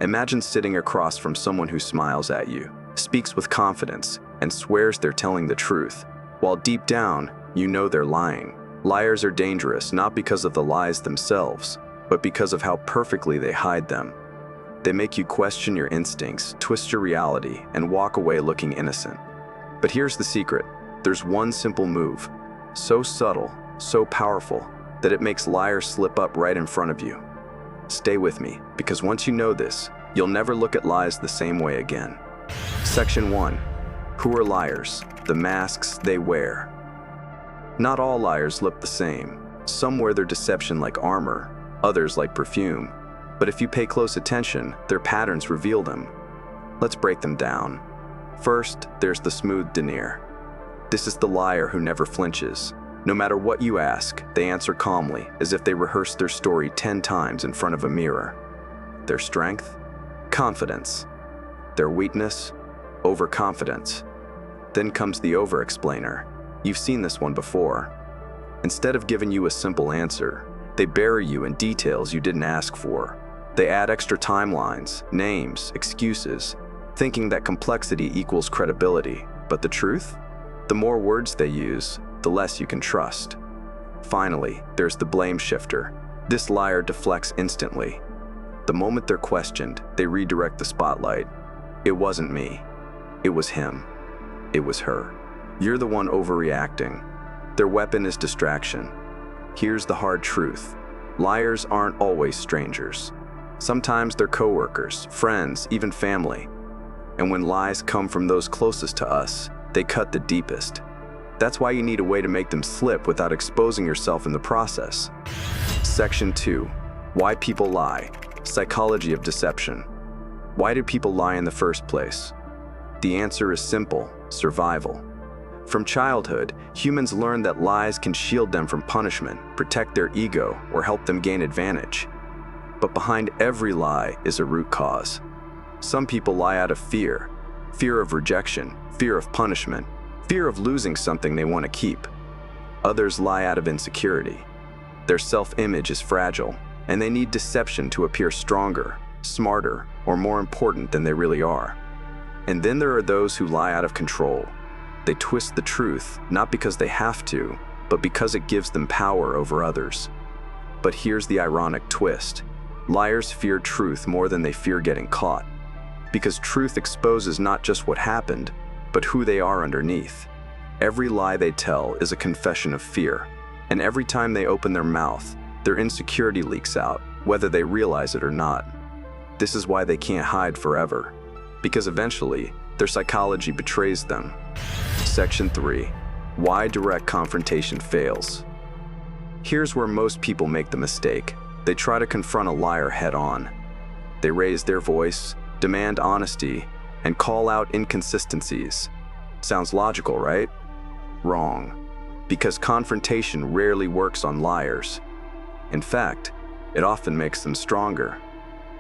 Imagine sitting across from someone who smiles at you, speaks with confidence, and swears they're telling the truth, while deep down, you know they're lying. Liars are dangerous not because of the lies themselves, but because of how perfectly they hide them. They make you question your instincts, twist your reality, and walk away looking innocent. But here's the secret. There's one simple move, so subtle, so powerful, that it makes liars slip up right in front of you. Stay with me, because once you know this, you'll never look at lies the same way again. Section 1. Who are liars? The masks they wear. Not all liars look the same. Some wear their deception like armor, others like perfume. But if you pay close attention, their patterns reveal them. Let's break them down. First, there's the smooth denier. This is the liar who never flinches. No matter what you ask, they answer calmly, as if they rehearsed their story 10 times in front of a mirror. Their strength? Confidence. Their weakness? Overconfidence. Then comes the over-explainer. You've seen this one before. Instead of giving you a simple answer, they bury you in details you didn't ask for. They add extra timelines, names, excuses, thinking that complexity equals credibility. But the truth? The more words they use, the less you can trust. Finally, there's the blame shifter. This liar deflects instantly. The moment they're questioned, they redirect the spotlight. It wasn't me. It was him. It was her. You're the one overreacting. Their weapon is distraction. Here's the hard truth. Liars aren't always strangers. Sometimes they're coworkers, friends, even family. And when lies come from those closest to us, they cut the deepest. That's why you need a way to make them slip without exposing yourself in the process. Section 2. Why people lie. Psychology of deception. Why do people lie in the first place? The answer is simple: survival. From childhood, humans learn that lies can shield them from punishment, protect their ego, or help them gain advantage. But behind every lie is a root cause. Some people lie out of fear. Fear of rejection, fear of punishment, fear of losing something they want to keep. Others lie out of insecurity. Their self-image is fragile, and they need deception to appear stronger, smarter, or more important than they really are. And then there are those who lie out of control. They twist the truth, not because they have to, but because it gives them power over others. But here's the ironic twist. Liars fear truth more than they fear getting caught. Because truth exposes not just what happened, but who they are underneath. Every lie they tell is a confession of fear, and every time they open their mouth, their insecurity leaks out, whether they realize it or not. This is why they can't hide forever, because eventually, their psychology betrays them. Section 3. Why direct confrontation fails. Here's where most people make the mistake. They try to confront a liar head-on. They raise their voice, demand honesty, and call out inconsistencies. Sounds logical, right? Wrong. Because confrontation rarely works on liars. In fact, it often makes them stronger.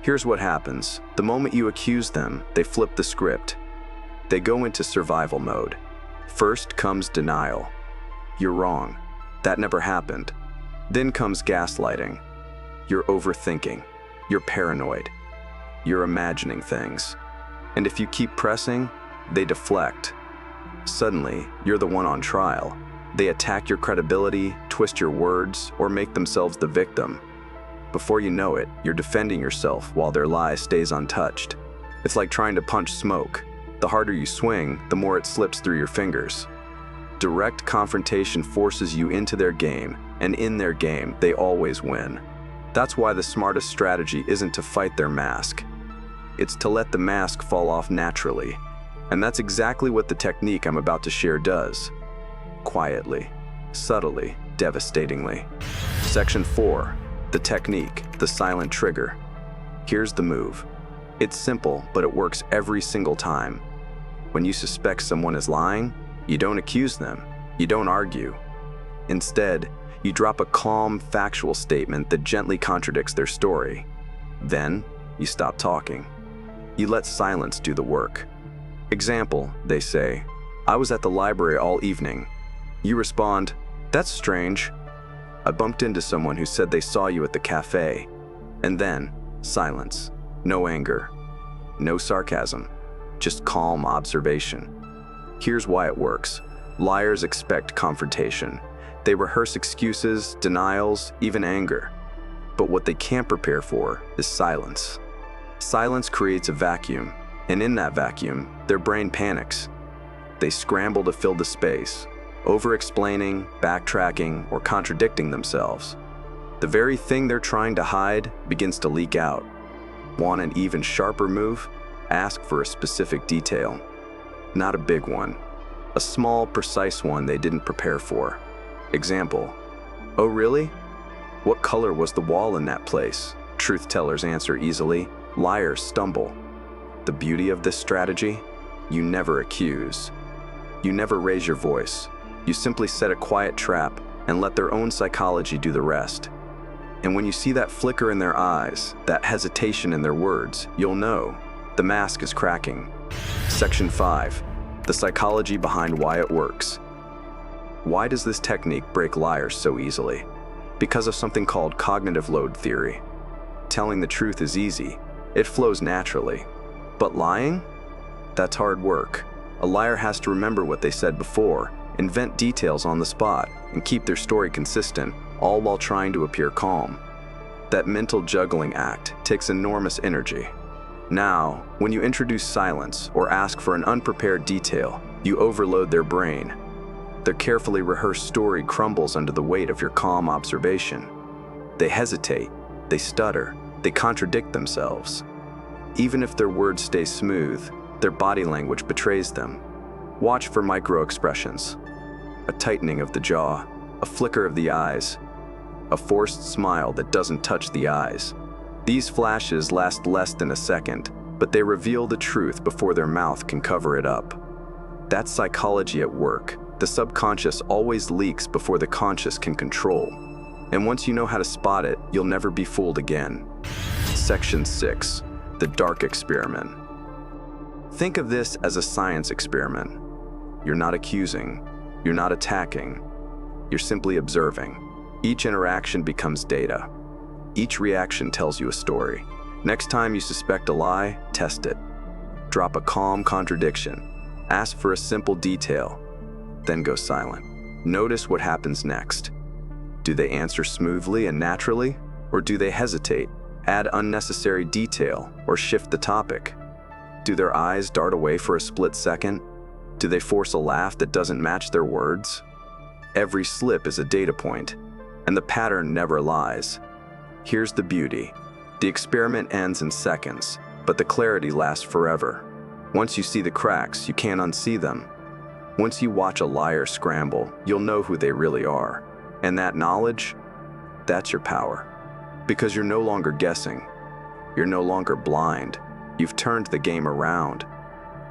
Here's what happens. The moment you accuse them, they flip the script. They go into survival mode. First comes denial. You're wrong. That never happened. Then comes gaslighting. You're overthinking. You're paranoid. You're imagining things. And if you keep pressing, they deflect. Suddenly, you're the one on trial. They attack your credibility, twist your words, or make themselves the victim. Before you know it, you're defending yourself while their lie stays untouched. It's like trying to punch smoke. The harder you swing, the more it slips through your fingers. Direct confrontation forces you into their game, and in their game, they always win. That's why the smartest strategy isn't to fight their mask. It's to let the mask fall off naturally. And that's exactly what the technique I'm about to share does. Quietly, subtly, devastatingly. Section 4. The technique, the silent trigger. Here's the move. It's simple, but it works every single time. When you suspect someone is lying, you don't accuse them. You don't argue. Instead, you drop a calm, factual statement that gently contradicts their story. Then, you stop talking. You let silence do the work. Example, they say, I was at the library all evening. You respond, that's strange. I bumped into someone who said they saw you at the cafe. And then, silence. No anger, no sarcasm, just calm observation. Here's why it works. Liars expect confrontation. They rehearse excuses, denials, even anger. But what they can't prepare for is silence. Silence creates a vacuum, and in that vacuum, their brain panics. They scramble to fill the space, over-explaining, backtracking, or contradicting themselves. The very thing they're trying to hide begins to leak out. Want an even sharper move? Ask for a specific detail. Not a big one. A small, precise one they didn't prepare for. Example: "Oh really? What color was the wall in that place?" Truth tellers answer easily. Liars stumble. The beauty of this strategy? You never accuse. You never raise your voice. You simply set a quiet trap and let their own psychology do the rest. And when you see that flicker in their eyes, that hesitation in their words, you'll know the mask is cracking. Section 5. The psychology behind why it works. Why does this technique break liars so easily? Because of something called cognitive load theory. Telling the truth is easy. It flows naturally. But lying? That's hard work. A liar has to remember what they said before, invent details on the spot, and keep their story consistent, all while trying to appear calm. That mental juggling act takes enormous energy. Now, when you introduce silence or ask for an unprepared detail, you overload their brain. Their carefully rehearsed story crumbles under the weight of your calm observation. They hesitate, they stutter, they contradict themselves. Even if their words stay smooth, their body language betrays them. Watch for micro-expressions. A tightening of the jaw, a flicker of the eyes, a forced smile that doesn't touch the eyes. These flashes last less than a second, but they reveal the truth before their mouth can cover it up. That's psychology at work. The subconscious always leaks before the conscious can control. And once you know how to spot it, you'll never be fooled again. Section 6. The dark experiment. Think of this as a science experiment. You're not accusing. You're not attacking. You're simply observing. Each interaction becomes data. Each reaction tells you a story. Next time you suspect a lie, test it. Drop a calm contradiction. Ask for a simple detail. Then go silent. Notice what happens next. Do they answer smoothly and naturally? Or do they hesitate, add unnecessary detail, or shift the topic? Do their eyes dart away for a split second? Do they force a laugh that doesn't match their words? Every slip is a data point, and the pattern never lies. Here's the beauty. The experiment ends in seconds, but the clarity lasts forever. Once you see the cracks, you can't unsee them. Once you watch a liar scramble, you'll know who they really are. And that knowledge, that's your power. Because you're no longer guessing. You're no longer blind. You've turned the game around.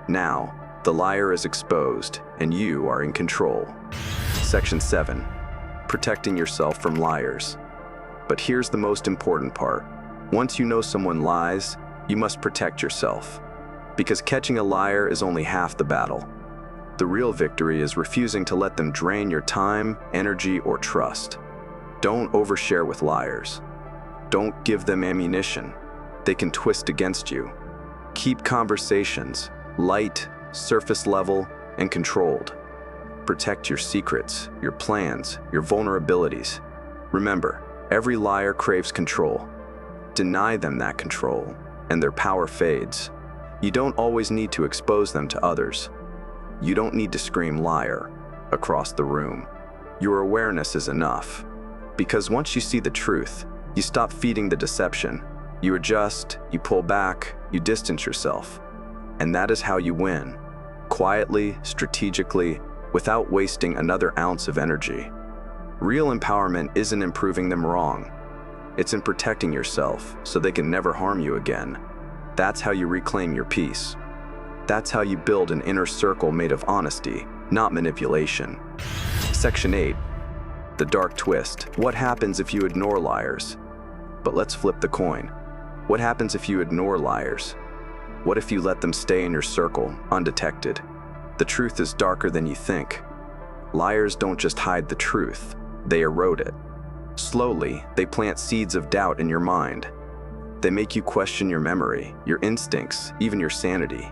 Now, the liar is exposed, and you are in control. Section 7. Protecting yourself from liars. But here's the most important part. Once you know someone lies, you must protect yourself. Because catching a liar is only half the battle. The real victory is refusing to let them drain your time, energy, or trust. Don't overshare with liars. Don't give them ammunition. They can twist against you. Keep conversations light, surface level, and controlled. Protect your secrets, your plans, your vulnerabilities. Remember, every liar craves control. Deny them that control, and their power fades. You don't always need to expose them to others. You don't need to scream liar across the room. Your awareness is enough. Because once you see the truth, you stop feeding the deception. You adjust, you pull back, you distance yourself. And that is how you win. Quietly, strategically, without wasting another ounce of energy. Real empowerment isn't in proving them wrong. It's in protecting yourself so they can never harm you again. That's how you reclaim your peace. That's how you build an inner circle made of honesty, not manipulation. Section 8. The dark twist. What happens if you ignore liars? But let's flip the coin. What happens if you ignore liars? What if you let them stay in your circle, undetected? The truth is darker than you think. Liars don't just hide the truth, they erode it. Slowly, they plant seeds of doubt in your mind. They make you question your memory, your instincts, even your sanity.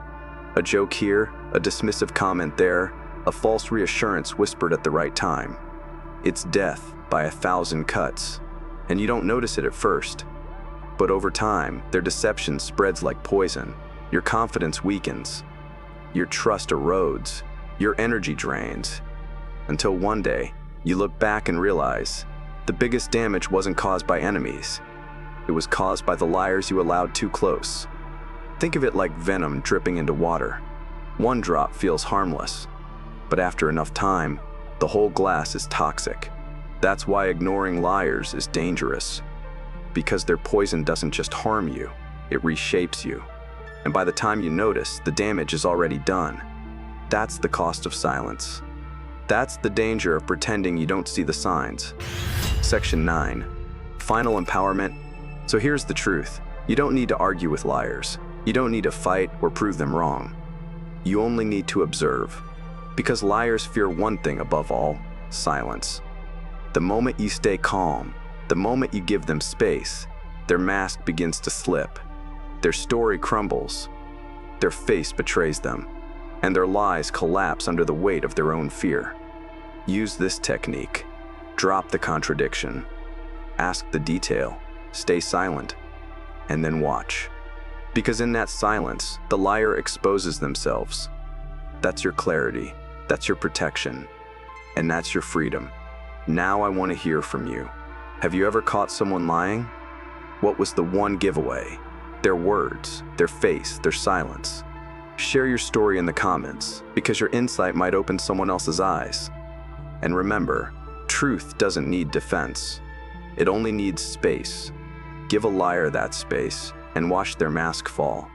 A joke here, a dismissive comment there, a false reassurance whispered at the right time. It's death by 1,000 cuts, and you don't notice it at first. But over time, their deception spreads like poison. Your confidence weakens. Your trust erodes. Your energy drains. Until one day, you look back and realize the biggest damage wasn't caused by enemies. It was caused by the liars you allowed too close. Think of it like venom dripping into water. One drop feels harmless, but after enough time, the whole glass is toxic. That's why ignoring liars is dangerous. Because their poison doesn't just harm you, it reshapes you. And by the time you notice, the damage is already done. That's the cost of silence. That's the danger of pretending you don't see the signs. Section 9. Final empowerment. So here's the truth. You don't need to argue with liars. You don't need to fight or prove them wrong. You only need to observe. Because liars fear one thing above all: silence. The moment you stay calm, the moment you give them space, their mask begins to slip. Their story crumbles. Their face betrays them, and their lies collapse under the weight of their own fear. Use this technique. Drop the contradiction. Ask the detail. Stay silent. And then watch. Because in that silence, the liar exposes themselves. That's your clarity. That's your protection. And that's your freedom. Now I want to hear from you. Have you ever caught someone lying? What was the one giveaway? Their words, their face, their silence. Share your story in the comments, because your insight might open someone else's eyes. And remember, truth doesn't need defense. It only needs space. Give a liar that space and watch their mask fall.